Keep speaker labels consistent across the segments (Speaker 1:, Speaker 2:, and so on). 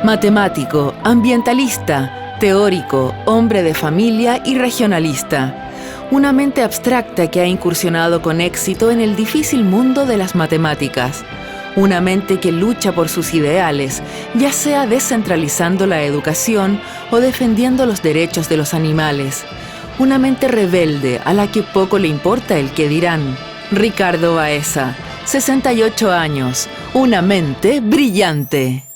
Speaker 1: Matemático, ambientalista, teórico, hombre de familia y regionalista. Una mente abstracta que ha incursionado con éxito en el difícil mundo de las matemáticas. Una mente que lucha por sus ideales, ya sea descentralizando la educación o defendiendo los derechos de los animales. Una mente rebelde a la que poco le importa el qué dirán. Ricardo Baeza, 68 años, una mente brillante.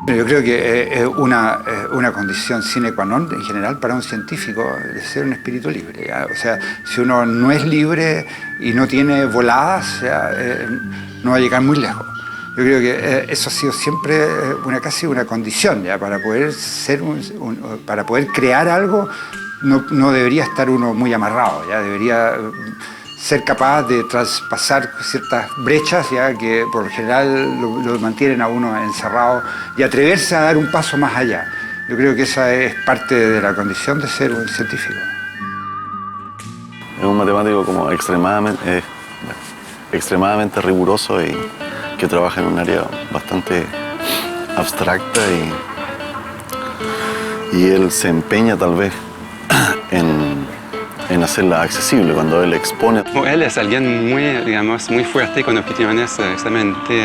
Speaker 2: Yo creo que es una condición sine qua non en general para un científico de ser un espíritu libre, ¿ya? O sea, si uno no es libre y no tiene voladas, no va a llegar muy lejos. Yo creo que eso ha sido siempre casi una condición, ¿ya? Para poder para poder crear algo no debería estar uno muy amarrado, ¿ya? Debería ser capaz de traspasar ciertas brechas, ya que por lo general lo mantienen a uno encerrado, y atreverse a dar un paso más allá. Yo creo que esa es parte de la condición de ser un científico.
Speaker 3: Es un matemático como extremadamente riguroso y que trabaja en un área bastante abstracta y él se empeña tal vez en hacerla accesible cuando él expone.
Speaker 4: Él es alguien muy fuerte, con opiniones extremadamente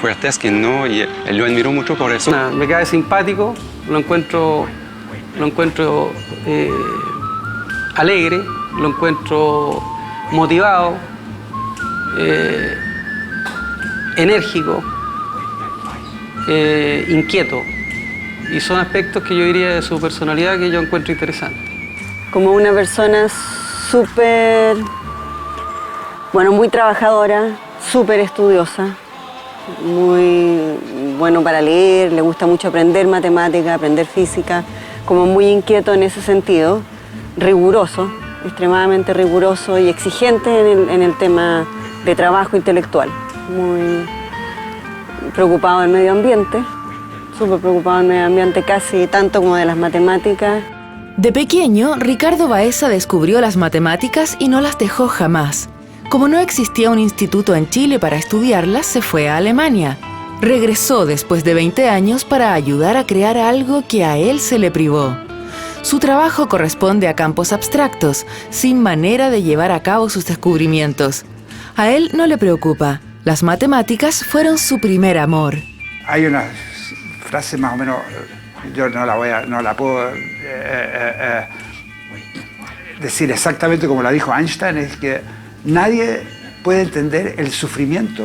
Speaker 4: fuertes que no, y lo admiro mucho por eso.
Speaker 5: Me cae simpático, lo encuentro alegre, lo encuentro motivado, enérgico, inquieto. Y son aspectos que yo diría de su personalidad que yo encuentro interesantes.
Speaker 6: Como una persona súper, muy trabajadora, súper estudiosa, muy bueno para leer, le gusta mucho aprender matemática, aprender física, como muy inquieto en ese sentido, riguroso, extremadamente riguroso y exigente en el tema de trabajo intelectual, muy preocupado del medio ambiente, súper preocupado del medio ambiente, casi tanto como de las matemáticas.
Speaker 1: De pequeño, Ricardo Baeza descubrió las matemáticas y no las dejó jamás. Como no existía un instituto en Chile para estudiarlas, se fue a Alemania. Regresó después de 20 años para ayudar a crear algo que a él se le privó. Su trabajo corresponde a campos abstractos, sin manera de llevar a cabo sus descubrimientos. A él no le preocupa. Las matemáticas fueron su primer amor.
Speaker 2: Hay una frase más o menos, yo no la puedo decir exactamente como la dijo Einstein, es que nadie puede entender el sufrimiento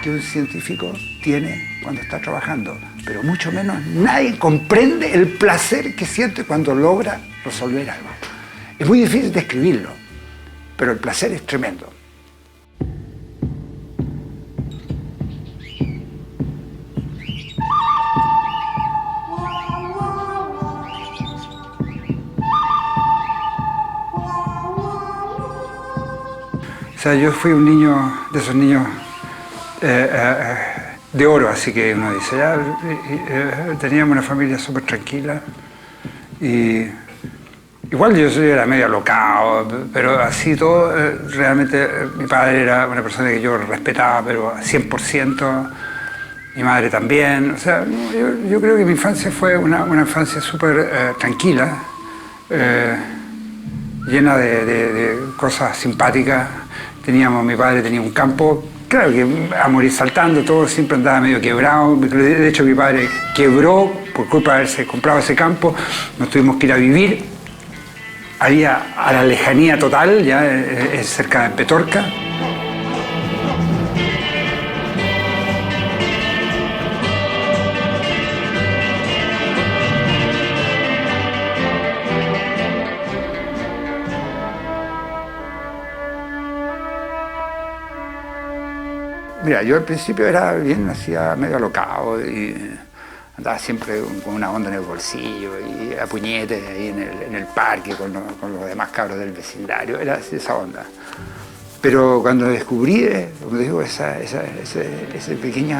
Speaker 2: que un científico tiene cuando está trabajando, pero mucho menos nadie comprende el placer que siente cuando logra resolver algo. Es muy difícil describirlo, pero el placer es tremendo. O sea, yo fui un niño, de esos niños de oro, así que uno dice, teníamos una familia súper tranquila y igual yo era medio alocado, pero así todo, realmente mi padre era una persona que yo respetaba, pero 100%, mi madre también, o sea, yo creo que mi infancia fue una infancia súper tranquila, llena de cosas simpáticas. Mi padre tenía un campo, claro que a morir saltando, todo siempre andaba medio quebrado. De hecho, mi padre quebró por culpa de haberse comprado ese campo. Nos tuvimos que ir a vivir ahí a la lejanía total, ya cerca de Petorca. Mira, yo al principio era bien, hacía medio alocado y andaba siempre con una onda en el bolsillo y a puñetes ahí en el parque con los demás cabros del vecindario, era así, esa onda. Pero cuando descubrí, como digo, ese pequeño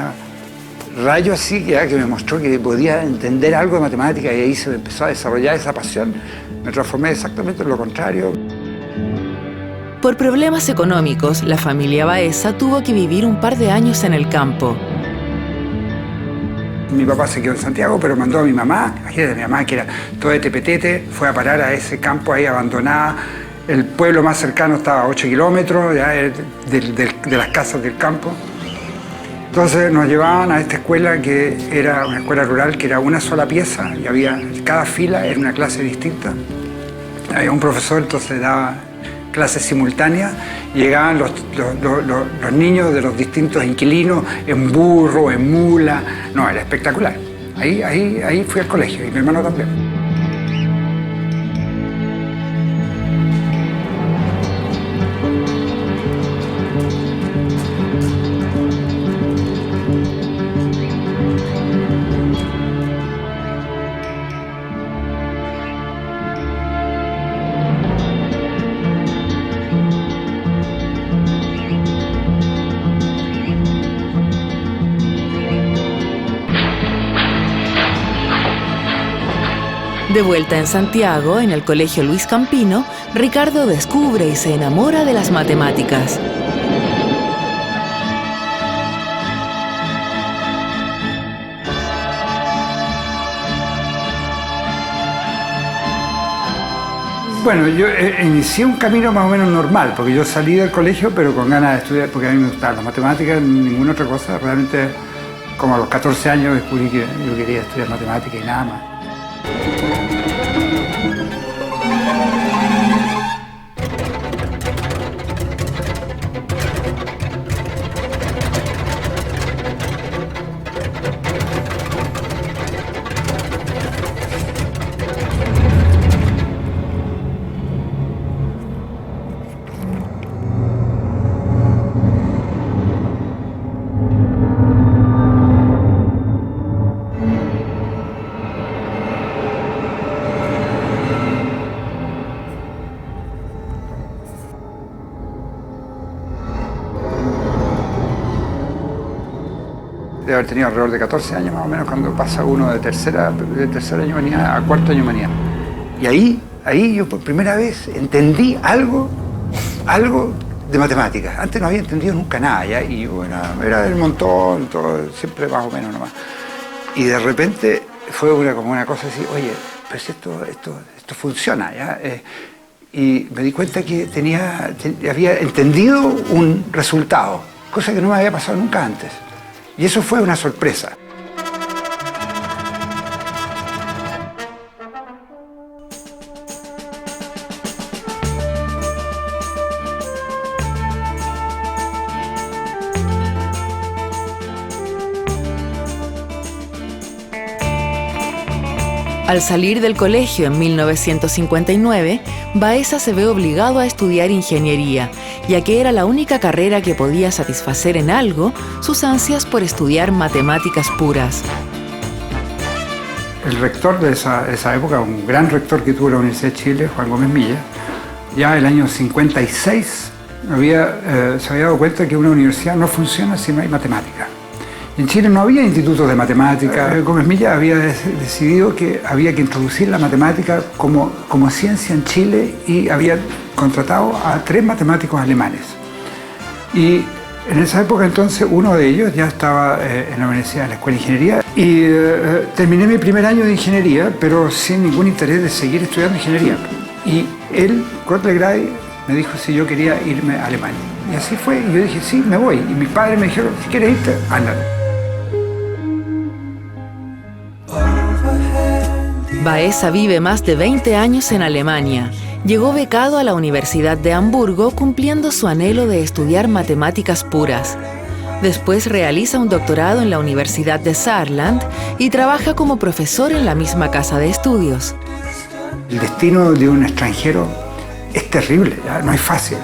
Speaker 2: rayo así que me mostró que podía entender algo de matemática y ahí se empezó a desarrollar esa pasión, me transformé exactamente en lo contrario.
Speaker 1: Por problemas económicos, la familia Baeza tuvo que vivir un par de años en el campo.
Speaker 2: Mi papá se quedó en Santiago, pero mandó a mi mamá, imagínate, mi mamá que era toda de tepetete, fue a parar a ese campo ahí abandonada. El pueblo más cercano estaba a 8 kilómetros ya, de las casas del campo. Entonces nos llevaban a esta escuela que era una escuela rural, que era una sola pieza y cada fila era una clase distinta. Había un profesor, entonces daba clases simultáneas, y llegaban los niños de los distintos inquilinos en burro, en mula. No, era espectacular. Ahí fui al colegio y mi hermano también.
Speaker 1: De vuelta en Santiago, en el Colegio Luis Campino, Ricardo descubre y se enamora de las matemáticas.
Speaker 2: Bueno, yo inicié un camino más o menos normal, porque yo salí del colegio, pero con ganas de estudiar, porque a mí me gustaban las matemáticas, ninguna otra cosa. Realmente, como a los 14 años descubrí que yo quería estudiar matemáticas y nada más. De haber tenido alrededor de 14 años más o menos cuando pasa uno de tercer año manía a cuarto año manía. Y ahí yo por primera vez entendí algo de matemáticas. Antes no había entendido nunca nada, ¿ya? Y bueno, era del montón, todo, siempre más o menos nomás. Y de repente fue como una cosa así, oye, pero si esto funciona, ¿ya? Y me di cuenta que había entendido un resultado, cosa que no me había pasado nunca antes. Y eso fue una sorpresa.
Speaker 1: Al salir del colegio en 1959, Baeza se ve obligado a estudiar ingeniería, ya que era la única carrera que podía satisfacer en algo sus ansias por estudiar matemáticas puras.
Speaker 2: El rector de esa época, un gran rector que tuvo la Universidad de Chile, Juan Gómez Milla, ya en el año 56 se había dado cuenta que una universidad no funciona si no hay matemática. En Chile no había institutos de matemática. Gómez Milla había decidido que había que introducir la matemática como ciencia en Chile y había contratado a 3 matemáticos alemanes. Y en esa época entonces uno de ellos ya estaba en la universidad, en la Escuela de Ingeniería, y terminé mi primer año de ingeniería, pero sin ningún interés de seguir estudiando ingeniería. Y él, Kurt Legray, me dijo si yo quería irme a Alemania. Y así fue, y yo dije, sí, me voy. Y mis padres me dijeron, si quieres irte, anda.
Speaker 1: Baeza vive más de 20 años en Alemania. Llegó becado a la Universidad de Hamburgo cumpliendo su anhelo de estudiar matemáticas puras. Después realiza un doctorado en la Universidad de Saarland y trabaja como profesor en la misma casa de estudios.
Speaker 2: El destino de un extranjero es terrible, ¿ya? No es fácil.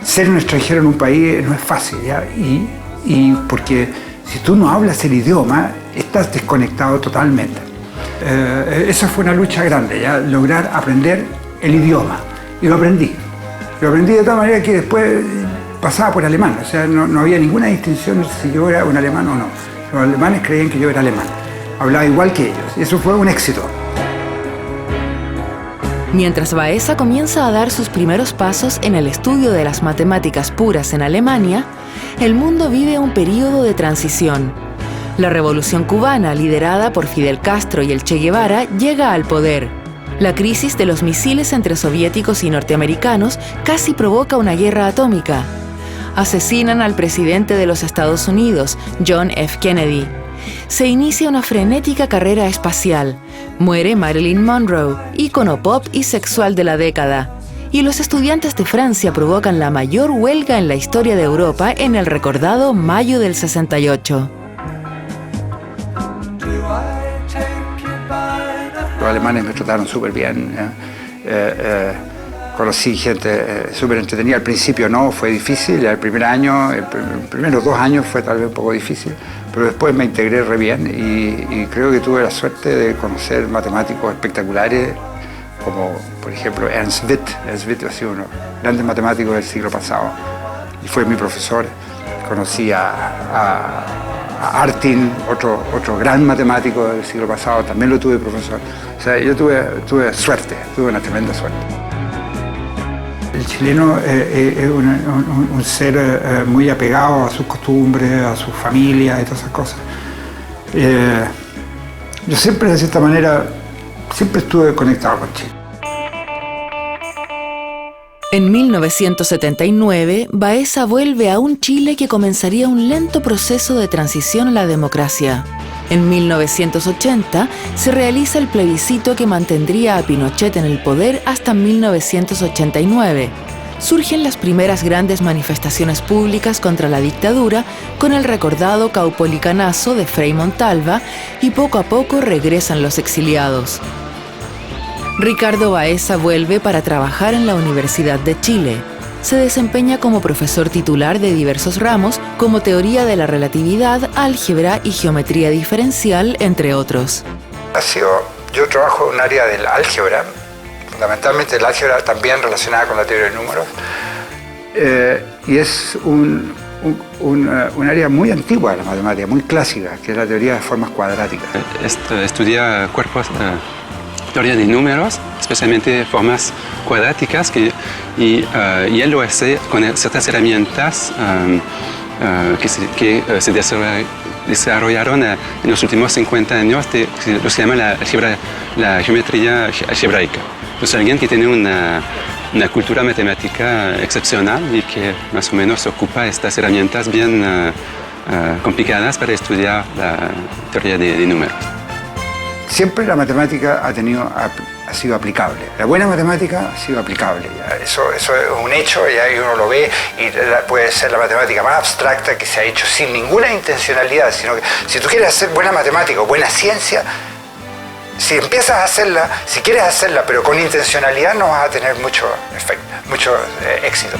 Speaker 2: Ser un extranjero en un país no es fácil, ¿ya? Y porque si tú no hablas el idioma, estás desconectado totalmente. Esa fue una lucha grande, ¿ya? Lograr aprender el idioma. Y lo aprendí. Lo aprendí de tal manera que después pasaba por alemán. O sea, no había ninguna distinción si yo era un alemán o no. Los alemanes creían que yo era alemán. Hablaba igual que ellos. Y eso fue un éxito.
Speaker 1: Mientras Baeza comienza a dar sus primeros pasos en el estudio de las matemáticas puras en Alemania, el mundo vive un período de transición. La revolución cubana, liderada por Fidel Castro y el Che Guevara, llega al poder. La crisis de los misiles entre soviéticos y norteamericanos casi provoca una guerra atómica. Asesinan al presidente de los Estados Unidos, John F. Kennedy. Se inicia una frenética carrera espacial. Muere Marilyn Monroe, ícono pop y sexual de la década. Y los estudiantes de Francia provocan la mayor huelga en la historia de Europa en el recordado Mayo del 68.
Speaker 2: Los alemanes me trataron súper bien. Conocí gente súper entretenida. Al principio no, fue difícil. El primer año, los primeros 2 años fue tal vez un poco difícil, pero después me integré re bien y creo que tuve la suerte de conocer matemáticos espectaculares como, por ejemplo, Ernst Witt. Ernst Witt ha sido uno de los grandes matemáticos del siglo pasado y fue mi profesor. Conocí a Artin, otro gran matemático del siglo pasado, también lo tuve profesor. O sea, yo tuve suerte, tuve una tremenda suerte. El chileno es un ser muy apegado a sus costumbres, a su familia y todas esas cosas. Yo siempre, de cierta manera, siempre estuve conectado con Chile.
Speaker 1: En 1979, Baeza vuelve a un Chile que comenzaría un lento proceso de transición a la democracia. En 1980 se realiza el plebiscito que mantendría a Pinochet en el poder hasta 1989. Surgen las primeras grandes manifestaciones públicas contra la dictadura con el recordado Caupolicanazo de Frei Montalva y poco a poco regresan los exiliados. Ricardo Baeza vuelve para trabajar en la Universidad de Chile. Se desempeña como profesor titular de diversos ramos como teoría de la relatividad, álgebra y geometría diferencial, entre otros.
Speaker 2: Yo trabajo en un área del álgebra, fundamentalmente el álgebra también relacionada con la teoría de números, y es un área muy antigua de la matemática, muy clásica, que es la teoría de formas cuadráticas.
Speaker 4: Estudia cuerpos, teoría de números, especialmente formas cuadráticas, y él lo hace con ciertas herramientas que se desarrollaron en los últimos 50 años, lo que se llama la geometría algebraica. Entonces, alguien que tiene una cultura matemática excepcional y que más o menos ocupa estas herramientas bien complicadas para estudiar la teoría de números.
Speaker 2: Siempre la matemática ha sido aplicable. La buena matemática ha sido aplicable. Eso es un hecho, y ahí uno lo ve, y puede ser la matemática más abstracta que se ha hecho sin ninguna intencionalidad, sino que si tú quieres hacer buena matemática o buena ciencia, si empiezas a hacerla, si quieres hacerla, pero con intencionalidad, no vas a tener mucho efecto, mucho éxito.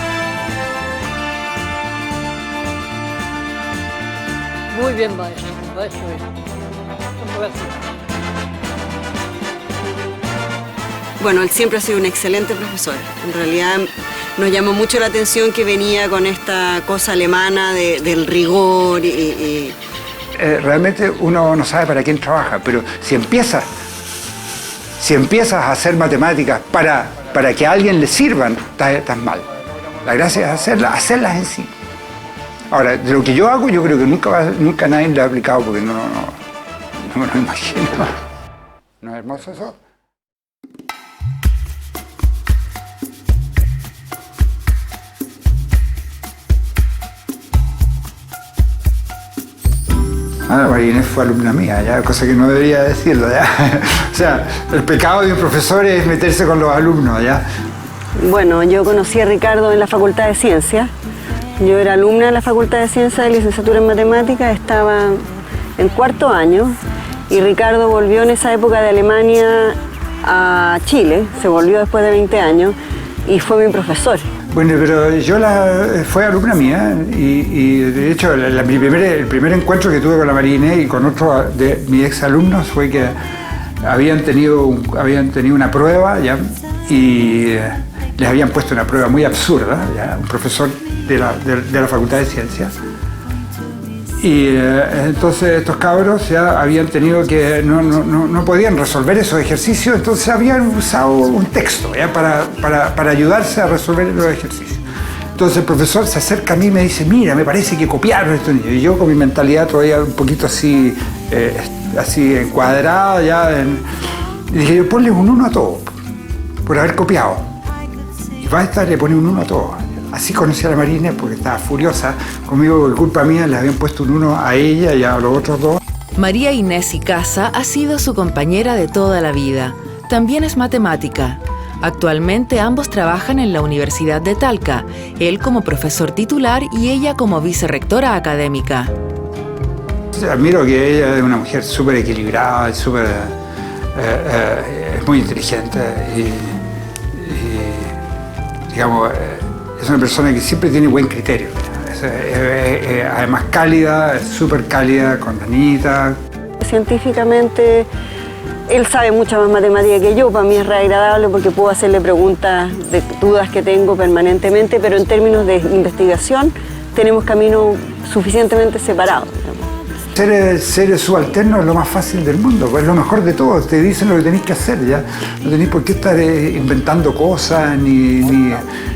Speaker 7: Muy bien, Baeza. Gracias.
Speaker 6: Bueno, él siempre ha sido un excelente profesor. En realidad nos llamó mucho la atención que venía con esta cosa alemana del rigor y...
Speaker 2: Realmente uno no sabe para quién trabaja, pero si empiezas a hacer matemáticas para que a alguien le sirvan, estás mal. La gracia es hacerlas en sí. Ahora, de lo que yo hago, yo creo que nunca nadie lo ha aplicado porque no me lo imagino. ¿No es hermoso eso? María Inés fue alumna mía, ya, cosa que no debería decirlo, ya. O sea, el pecado de un profesor es meterse con los alumnos, ya.
Speaker 6: Bueno, yo conocí a Ricardo en la Facultad de Ciencias. Yo era alumna de la Facultad de Ciencias de licenciatura en Matemáticas, estaba en cuarto año y Ricardo volvió en esa época de Alemania a Chile, se volvió después de 20 años y fue mi profesor.
Speaker 2: Bueno, pero fue alumna mía y de hecho el primer encuentro que tuve con la María Inés y con otro de mis exalumnos fue que habían tenido una prueba, ¿ya? Y les habían puesto una prueba muy absurda, ¿ya? Un profesor de la Facultad de Ciencias. Y entonces estos cabros ya habían tenido que, no podían resolver esos ejercicios, entonces habían usado un texto, ¿ya? Para ayudarse a resolver los ejercicios. Entonces el profesor se acerca a mí y me dice, mira, me parece que copiaron estos niños. Y yo con mi mentalidad todavía un poquito así encuadrada, ya, y dije, yo ponle un 1 a todo, por haber copiado. Y basta, le pone un 1 a todo. Así conocí a la María Inés porque estaba furiosa conmigo por culpa mía, le habían puesto un 1 a ella y a los otros dos.
Speaker 1: María Inés Icaza ha sido su compañera de toda la vida. También es matemática. Actualmente ambos trabajan en la Universidad de Talca, él como profesor titular y ella como vicerrectora académica.
Speaker 2: Admiro que ella es una mujer súper equilibrada, es muy inteligente y digamos, es una persona que siempre tiene buen criterio. Además cálida, es súper cálida con la niñita.
Speaker 6: Científicamente, él sabe mucha más matemática que yo. Para mí es re agradable porque puedo hacerle preguntas de dudas que tengo permanentemente, pero en términos de investigación tenemos caminos suficientemente separados.
Speaker 2: Ser subalterno es lo más fácil del mundo, pues es lo mejor de todo, te dicen lo que tenéis que hacer, ya. No tenéis por qué estar inventando cosas, ni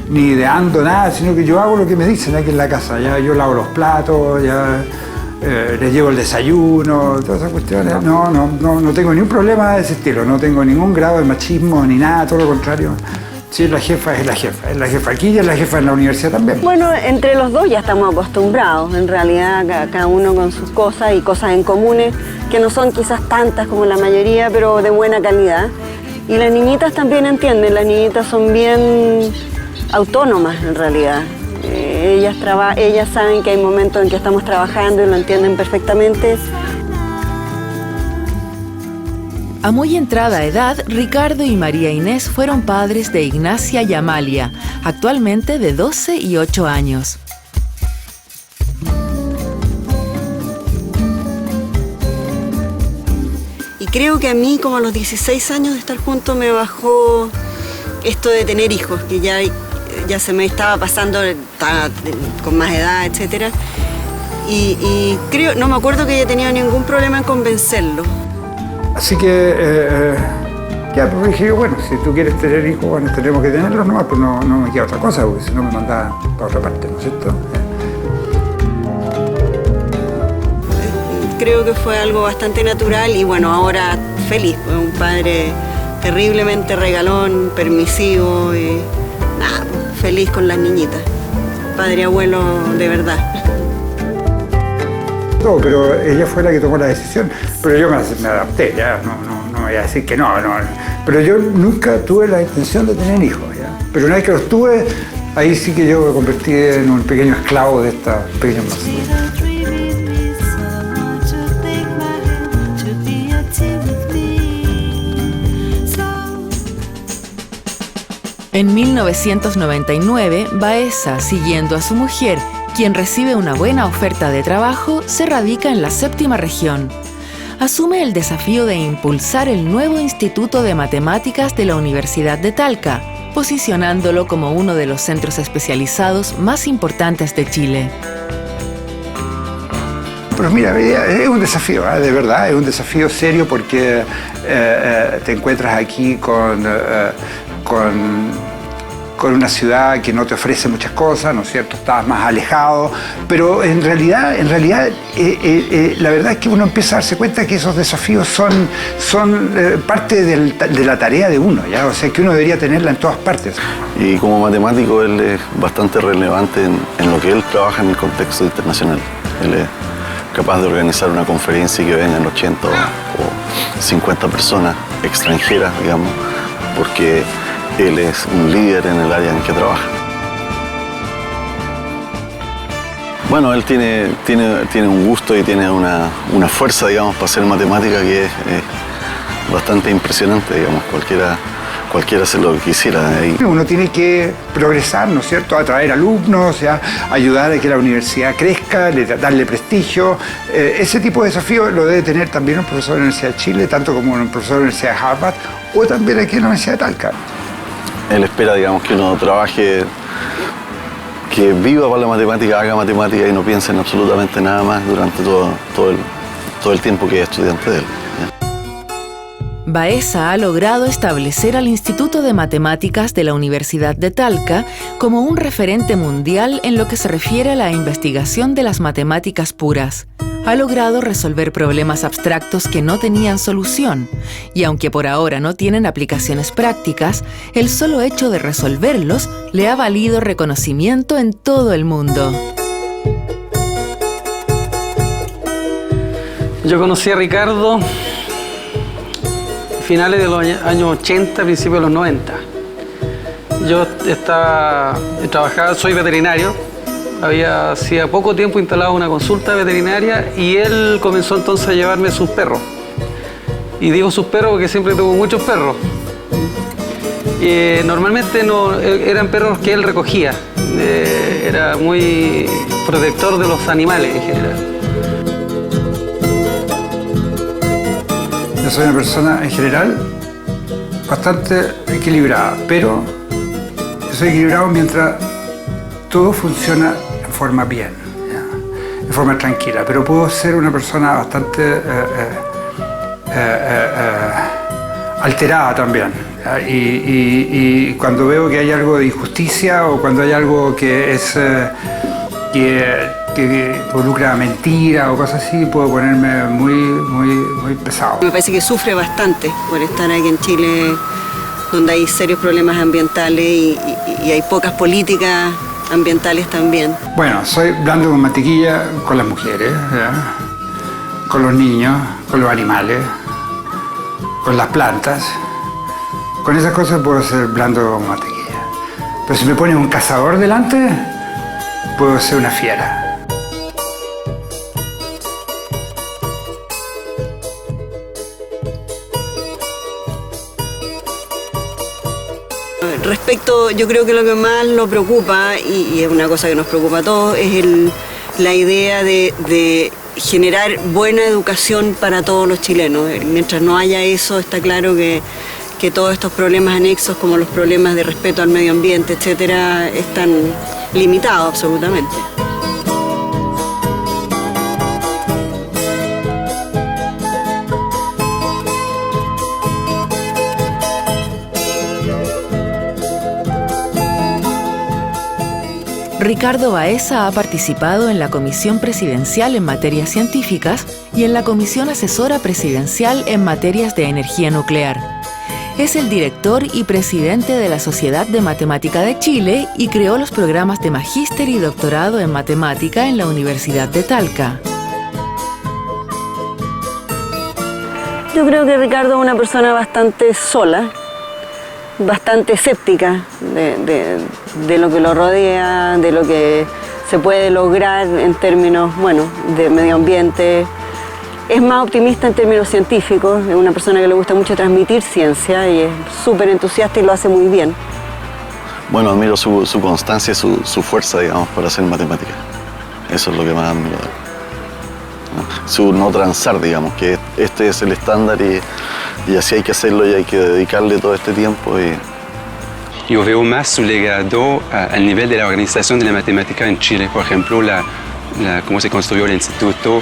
Speaker 2: ideando nada, sino que yo hago lo que me dicen aquí en la casa, ya. Yo lavo los platos, ya, les llevo el desayuno, todas esas cuestiones. No tengo ningún problema de ese estilo, no tengo ningún grado de machismo ni nada, todo lo contrario. Sí, la jefa es la jefa. Es la jefa aquí y es la jefa en la universidad también.
Speaker 6: Bueno, entre los dos ya estamos acostumbrados, en realidad, cada uno con sus cosas y cosas en comunes, que no son quizás tantas como la mayoría, pero de buena calidad. Y las niñitas también entienden, las niñitas son bien autónomas en realidad. Ellas saben que hay momentos en que estamos trabajando y lo entienden perfectamente.
Speaker 1: A muy entrada edad, Ricardo y María Inés fueron padres de Ignacia y Amalia, actualmente de 12 y 8 años.
Speaker 6: Y creo que a mí, como a los 16 años de estar juntos, me bajó esto de tener hijos, que ya se me estaba pasando, estaba con más edad, etc. Y creo, no me acuerdo que haya tenido ningún problema en convencerlo.
Speaker 2: Así que, ya, pues dije yo, bueno, si tú quieres tener hijos, bueno, tenemos que tenerlos nomás, pues no me queda otra cosa, porque si no me mandaba para otra parte, ¿no es cierto?
Speaker 6: Creo que fue algo bastante natural y bueno, ahora feliz, pues un padre terriblemente regalón, permisivo y nada, pues, feliz con las niñitas. Padre abuelo de verdad.
Speaker 2: No, pero ella fue la que tomó la decisión, pero yo me adapté, ya, no voy a decir que no, pero yo nunca tuve la intención de tener hijos, ya, pero una vez que los tuve, ahí sí que yo me convertí en un pequeño esclavo de esta pequeña masa.
Speaker 1: En 1999, Baeza, siguiendo a su mujer, quien recibe una buena oferta de trabajo, se radica en la séptima región. Asume el desafío de impulsar el nuevo Instituto de Matemáticas de la Universidad de Talca, posicionándolo como uno de los centros especializados más importantes de Chile.
Speaker 2: Pero mira, es un desafío, de verdad, es un desafío serio porque te encuentras aquí con una ciudad que no te ofrece muchas cosas, ¿no es cierto? Estás más alejado, pero en realidad la verdad es que uno empieza a darse cuenta que esos desafíos son parte de la tarea de uno, ¿ya? O sea, que uno debería tenerla en todas partes.
Speaker 3: Y como matemático él es bastante relevante en lo que él trabaja en el contexto internacional. Él es capaz de organizar una conferencia y que vengan 80 o 50 personas extranjeras, digamos, porque él es un líder en el área en que trabaja. Bueno, él tiene un gusto y tiene una fuerza, digamos, para hacer matemática que es bastante impresionante, digamos, cualquiera hace lo que quisiera.
Speaker 2: Uno tiene que progresar, ¿no es cierto?, atraer alumnos, ¿ya?, ayudar a que la universidad crezca, darle prestigio. Ese tipo de desafío lo debe tener también un profesor de la Universidad de Chile, tanto como un profesor de la Universidad de Harvard o también aquí en la Universidad de Talca.
Speaker 3: Él espera, digamos, que uno trabaje, que viva para la matemática, haga matemática y no piense en absolutamente nada más durante todo el tiempo que es estudiante de él.
Speaker 1: Baeza ha logrado establecer al Instituto de Matemáticas de la Universidad de Talca como un referente mundial en lo que se refiere a la investigación de las matemáticas puras. Ha logrado resolver problemas abstractos que no tenían solución, y aunque por ahora no tienen aplicaciones prácticas, el solo hecho de resolverlos le ha valido reconocimiento en todo el mundo.
Speaker 5: Yo conocí a Ricardo finales de los años 80, principios de los 90. Yo trabajaba, soy veterinario, hacía poco tiempo instalado una consulta veterinaria y él comenzó entonces a llevarme sus perros. Y digo sus perros porque siempre tuvo muchos perros. Normalmente eran perros que él recogía, era muy protector de los animales en general.
Speaker 2: Yo soy una persona, en general, bastante equilibrada, pero yo soy equilibrado mientras todo funciona en forma bien, ¿ya?, en forma tranquila, pero puedo ser una persona bastante alterada también, ¿ya? Y cuando veo que hay algo de injusticia o cuando hay algo que es que involucra mentira o cosas así, puedo ponerme muy pesado.
Speaker 6: Me parece que sufre bastante por estar aquí en Chile, donde hay serios problemas ambientales y hay pocas políticas ambientales también.
Speaker 2: Bueno, soy blando con mantequilla con las mujeres, ¿ya?, con los niños, con los animales, con las plantas. Con esas cosas puedo ser blando con mantequilla. Pero si me pones un cazador delante, puedo ser una fiera.
Speaker 6: Respecto, yo creo que lo que más lo preocupa, y es una cosa que nos preocupa a todos, es la idea de generar buena educación para todos los chilenos. Mientras no haya eso, está claro que todos estos problemas anexos, como los problemas de respeto al medio ambiente, etcétera, están limitados absolutamente.
Speaker 1: Ricardo Baeza ha participado en la Comisión Presidencial en Materias Científicas y en la Comisión Asesora Presidencial en Materias de Energía Nuclear. Es el director y presidente de la Sociedad de Matemática de Chile y creó los programas de magíster y doctorado en matemática en la Universidad de Talca.
Speaker 6: Yo creo que Ricardo es una persona bastante sola, bastante escéptica de lo que lo rodea, de lo que se puede lograr en términos, bueno, de medio ambiente. Es más optimista en términos científicos, es una persona que le gusta mucho transmitir ciencia y es súper entusiasta y lo hace muy bien.
Speaker 3: Bueno, admiro su constancia y su fuerza, digamos, para hacer matemática. Eso es lo que más admiro. Su no transar, digamos, que este es el estándar y así hay que hacerlo y hay que dedicarle todo este tiempo.
Speaker 4: Yo veo más su legado al nivel de la organización de la matemática en Chile. Por ejemplo, cómo se construyó el instituto,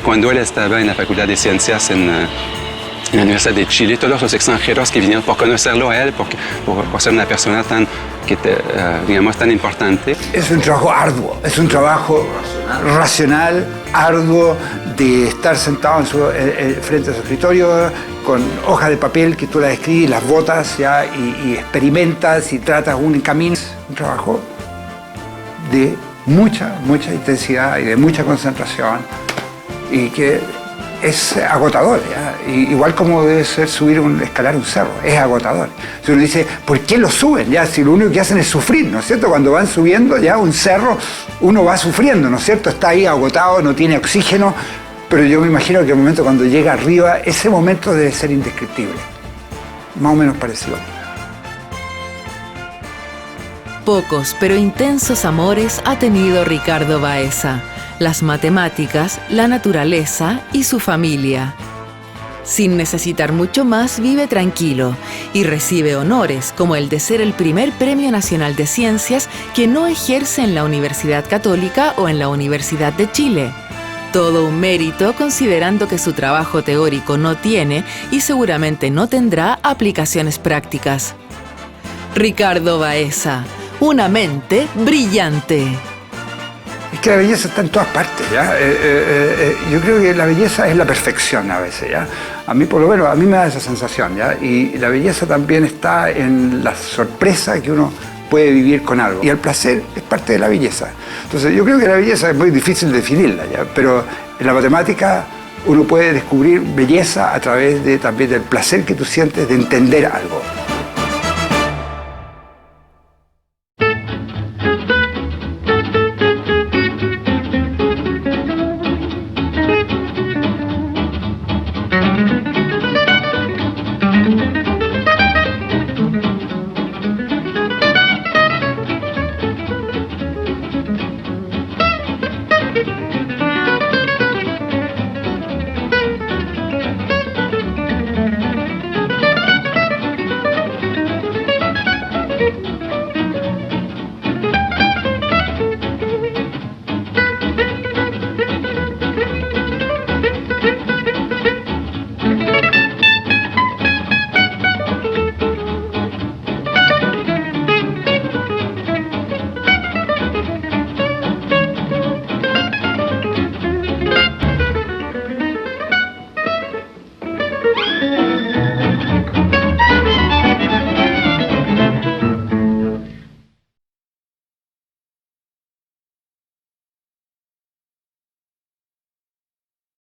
Speaker 4: cuando él estaba en la Facultad de Ciencias en la Universidad de Chile, todos los extranjeros que vinieron por conocerlo a él, por ser una persona digamos, tan importante.
Speaker 2: Es un trabajo arduo, es un trabajo racional, arduo, de estar sentado frente a su escritorio con hojas de papel que tú las escribes, las botas, ¿ya?, y experimentas y tratas un camino. Es un trabajo de mucha intensidad y de mucha concentración, y que es agotador, ¿ya? Igual como debe ser escalar un cerro, es agotador. Si uno dice, ¿por qué lo suben? ¿Ya? Si lo único que hacen es sufrir, ¿no es cierto? Cuando van subiendo ya un cerro, uno va sufriendo, ¿no es cierto? Está ahí agotado, no tiene oxígeno, pero yo me imagino que el momento cuando llega arriba, ese momento debe ser indescriptible. Más o menos parecido.
Speaker 1: Pocos pero intensos amores ha tenido Ricardo Baeza: las matemáticas, la naturaleza y su familia. Sin necesitar mucho más, vive tranquilo y recibe honores como el de ser el primer Premio Nacional de Ciencias que no ejerce en la Universidad Católica o en la Universidad de Chile. Todo un mérito, considerando que su trabajo teórico no tiene y seguramente no tendrá aplicaciones prácticas. Ricardo Baeza, una mente brillante.
Speaker 2: Es que la belleza está en todas partes, ¿ya? Yo creo que la belleza es la perfección a veces, ¿ya? A mí, por lo menos, a mí me da esa sensación, ¿ya? Y la belleza también está en la sorpresa que uno puede vivir con algo. Y el placer es parte de la belleza. Entonces, yo creo que la belleza es muy difícil definirla, ¿ya? Pero en la matemática uno puede descubrir belleza a través también del placer que tú sientes de entender algo.